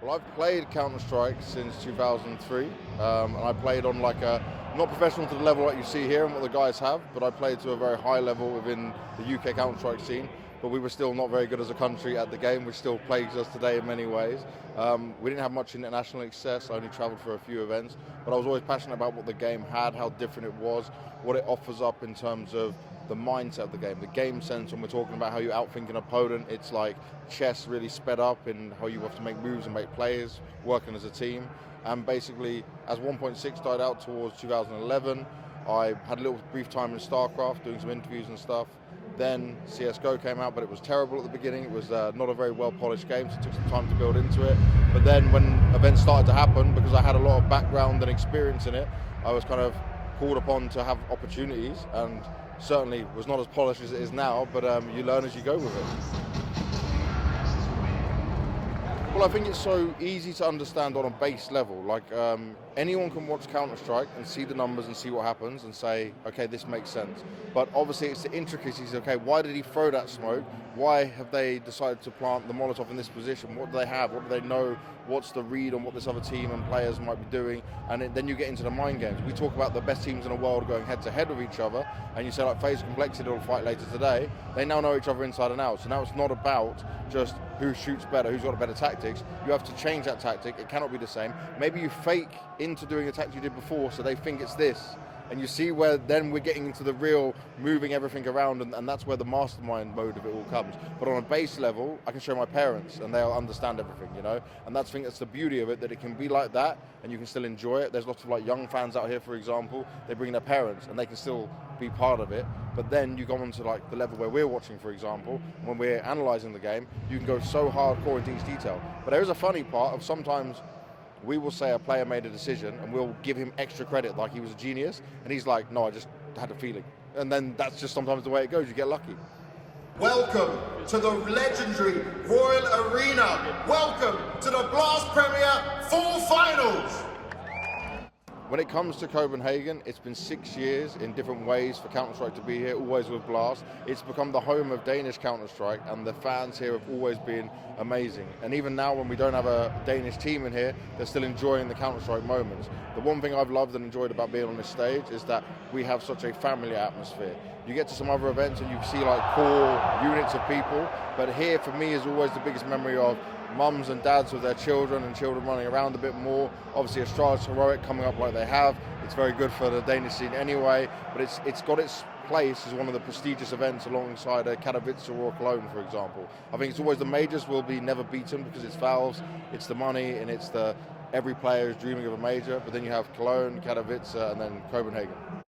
Well, I've played Counter-Strike since 2003, and I played on like a, not professional to the level that you see here and what the guys have, but I played to a very high level within the UK Counter-Strike scene, but we were still not very good as a country at the game, which still plagues us today in many ways. We didn't have much international success, I only travelled for a few events, but I was always passionate about what the game had, how different it was, what it offers up in terms of the mindset of the game sense. When we're talking about how you outthink an opponent, it's like chess really sped up in how you have to make moves and make plays, working as a team. And basically, as 1.6 died out towards 2011, I had a little brief time in StarCraft, doing some interviews and stuff. Then CSGO came out, but it was terrible at the beginning. It was not a very well-polished game, so it took some time to build into it. But then when events started to happen, because I had a lot of background and experience in it, I was kind of called upon to have opportunities, and certainly was not as polished as it is now, but you learn as you go with it. Well, I think it's so easy to understand on a base level. Like anyone can watch Counter-Strike and see the numbers and see what happens and say, okay, this makes sense. But obviously it's the intricacies, okay, why did he throw that smoke? Why have they decided to plant the Molotov in this position? What do they have? What do they know? What's the read on what this other team and players might be doing? And then you get into the mind games. We talk about the best teams in the world going head to head with each other, and you say like FaZe Complexity will fight later today. They now know each other inside and out. So now it's not about just who shoots better, who's got better tactics. You have to change that tactic. It cannot be the same. Maybe you fake into doing a tactic you did before so they think it's this. And you see where then we're getting into the real moving everything around, and that's where the mastermind mode of it all comes. But on a base level, I can show my parents and they'll understand everything, you know? And I think that's the beauty of it, that it can be like that and you can still enjoy it. There's lots of like young fans out here, for example, they bring their parents and they can still be part of it. But then you go on to like the level where we're watching, for example, when we're analyzing the game, you can go so hardcore into each detail. But there is a funny part of sometimes we will say a player made a decision and we'll give him extra credit like he was a genius, and he's like, no, I just had a feeling. And then that's just sometimes the way it goes, you get lucky. Welcome to the legendary Royal Arena. Welcome to the Blast Premier Full Finals. When it comes to Copenhagen, it's been 6 years in different ways for Counter-Strike to be here, always with Blast. It's become the home of Danish Counter-Strike, and the fans here have always been amazing. And even now when we don't have a Danish team in here, they're still enjoying the Counter-Strike moments. The one thing I've loved and enjoyed about being on this stage is that we have such a family atmosphere. You get to some other events and you see like core units of people, but here for me is always the biggest memory of mums and dads with their children and children running around a bit more. Obviously Astra's Heroic coming up like they have. It's very good for the Danish scene anyway, but it's got its place as one of the prestigious events alongside a Katowice or Cologne, for example. I think it's always the majors will be never beaten because it's Valve's, it's the money, and it's the every player is dreaming of a major, but then you have Cologne, Katowice, and then Copenhagen.